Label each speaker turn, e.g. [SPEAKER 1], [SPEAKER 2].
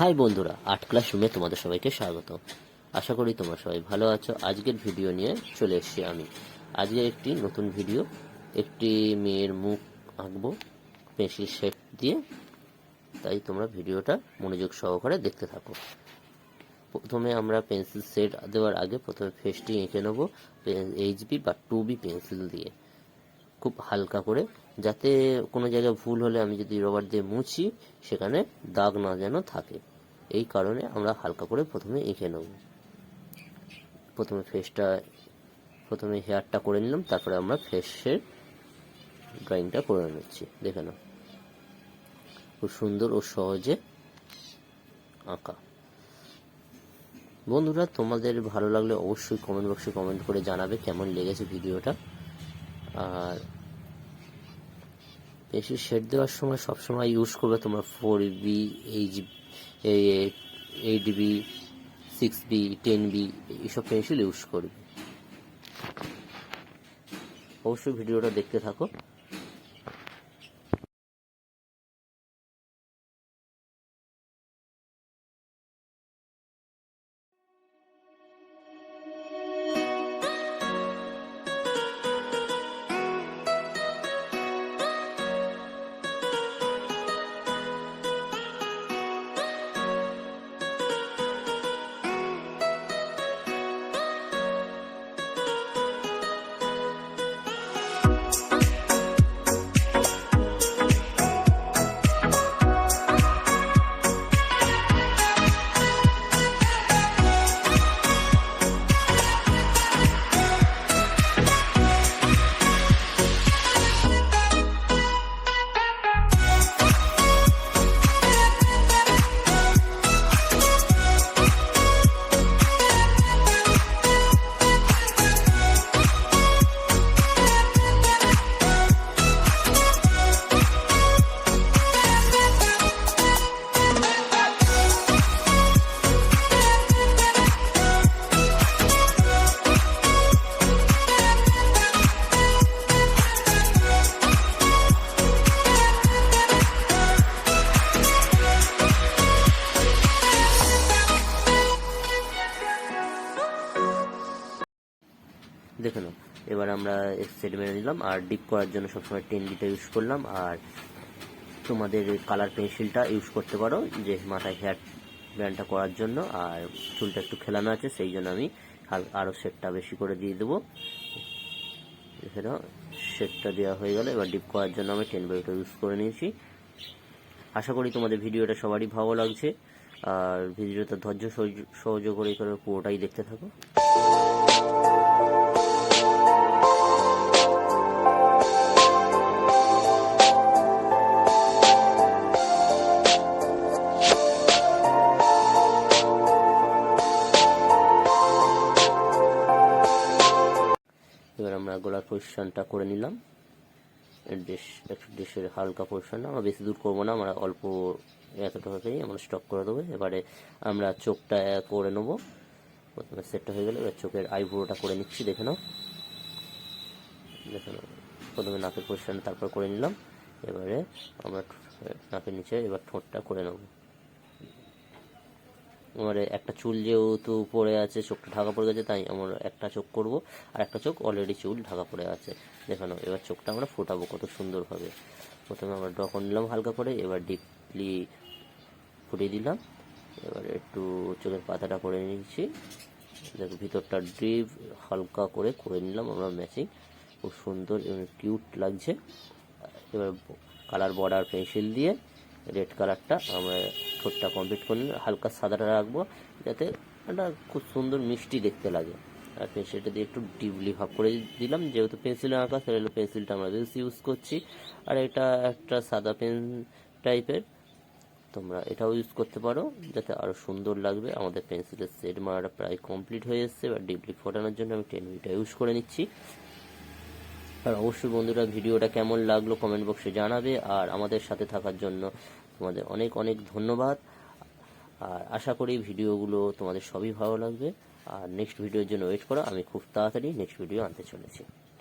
[SPEAKER 1] High বন্ধুরা, art ক্লাসরুমে তোমাদের সবাইকে স্বাগত। আশা করি তোমরা সবাই ভালো আছো। আজকের ভিডিও নিয়ে চলে এসেছি আমি। আজকে একটি নতুন ভিডিও, একটি মেয়ের মুখ আঁকবো পেন্সিল শেড দিয়ে। তাই তোমরা ভিডিওটা মনোযোগ সহকারে দেখতে থাকো। প্রথমে আমরা পেন্সিল শেড দেওয়ার আগে প্রথমে ফেসটি এঁকে নেবো HB বা 2B পেন্সিল দিয়ে, খুব হালকা করে, যাতে কোনো জায়গায় ভুল হলে আমি যদি রবার দিয়ে মুছি সেখানে দাগ না যেন থাকে। এই কারণে আমরা হালকা করে প্রথমে এঁকে নেব। প্রথমে হেয়ারটা করে নিলাম, তারপরে আমরা ফেসের ড্রয়িংটা করে নিচ্ছি। দেখে নাও, খুব সুন্দর ও সহজে আঁকা। বন্ধুরা, তোমাদের ভালো লাগলে অবশ্যই কমেন্ট বক্সে কমেন্ট করে জানাবে কেমন লেগেছে ভিডিওটা। আর পেন্সিল শেড দেওয়ার সময় সবসময় ইউজ করবে তোমরা 4B, 8B, 6B, 10B এইসব পেন্সিল ইউজ করবে। অবশ্যই ভিডিওটা দেখতে থাকো। দেখে নাও, এবার আমরা সেট মেরে নিলাম। আর ডিপ করার জন্য সবসময় 10Bটা ইউজ করলাম। আর তোমাদের কালার পেন্সিলটা ইউজ করতে পারো, যে মাথায় হেয়ার ব্যান্ডটা করার জন্য। আর চুলটা একটু খেলানো আছে, সেই জন্য আমি আরও শেডটা বেশি করে দিয়ে দেবো। দেখে নাও, শেডটা দেওয়া হয়ে গেল। এবার ডিপ করার জন্য আমি 10Bটা ইউজ করে নিয়েছি। আশা করি তোমাদের ভিডিওটা সবারই ভালো লাগছে। আর ভিডিওটা ধৈর্য সহযোগ করে পুরোটাই দেখতে থাকো। এবার আমরা গলার পজিশনটা করে নিলাম। ড্রেসের হালকা পজিশন, আমরা বেশি দূর করবো না, আমরা অল্প এতটাকেই আমরা স্টপ করে দেবো। এবারে আমরা চোখটা করে নেবো। প্রথমে সেটটা হয়ে গেলে এবার চোখের আইব্রোটা করে নিচ্ছি। দেখে নাও, প্রথমে নাকের পজিশন তারপর করে নিলাম। এবারে আমরা নাকের নিচে এবার ঠোঁটটা করে নেবো। আমার একটা চুল যেহেতু পড়ে আছে, চোখটা ঢাকা পড়ে গেছে, তাই আমরা একটা চোখ করব। আর একটা চোখ অলরেডি চুল ঢাকা পড়ে আছে। দেখানো, এবার চোখটা আমরা ফোটাবো কত সুন্দরভাবে। প্রথমে আমরা ড্র করে নিলাম হালকা করে, এবার ডিপলি ফুটিয়ে দিলাম। এবার একটু চোখের পাতাটা করে নিয়েছি। দেখো, ভিতরটা ডিপ হালকা করে নিলাম আমরা ম্যাচিং। খুব সুন্দর এবং কিউট লাগছে। এবার কালার বর্ডার পেন্সিল দিয়ে রেড কালারটা আমরা ঠোঁটটা কমপ্লিট করে নিলাম। হালকা সাদাটা রাখবো যাতে একটা খুব সুন্দর মিষ্টি দেখতে লাগে। আর পেন্সিলটা দিয়ে একটু ডিপলি ভাব করে দিলাম, যেহেতু পেন্সিলে আঁকা সেটা পেন্সিলটা আমরা বেশি ইউজ করছি। আর এটা একটা সাদা পেন টাইপের, তোমরা এটাও ইউজ করতে পারো যাতে আরও সুন্দর লাগবে। আমাদের পেন্সিলের শেড মারাটা প্রায় কমপ্লিট হয়ে এসছে। এবার ডিপলি ফোটানোর জন্য আমি 10Bটা ইউজ করে নিচ্ছি। আর অবশ্যই বন্ধুরা, ভিডিওটা কেমন লাগলো কমেন্ট বক্সে জানাবে। আর আমাদের সাথে থাকার জন্য তোমাদের অনেক অনেক ধন্যবাদ। আর আশা করি ভিডিওগুলো তোমাদের সবই ভালো লাগবে। আর নেক্সট ভিডিওর জন্য ওয়েট করো, আমি খুব তাড়াতাড়ি নেক্সট ভিডিও আনতে চলেছি।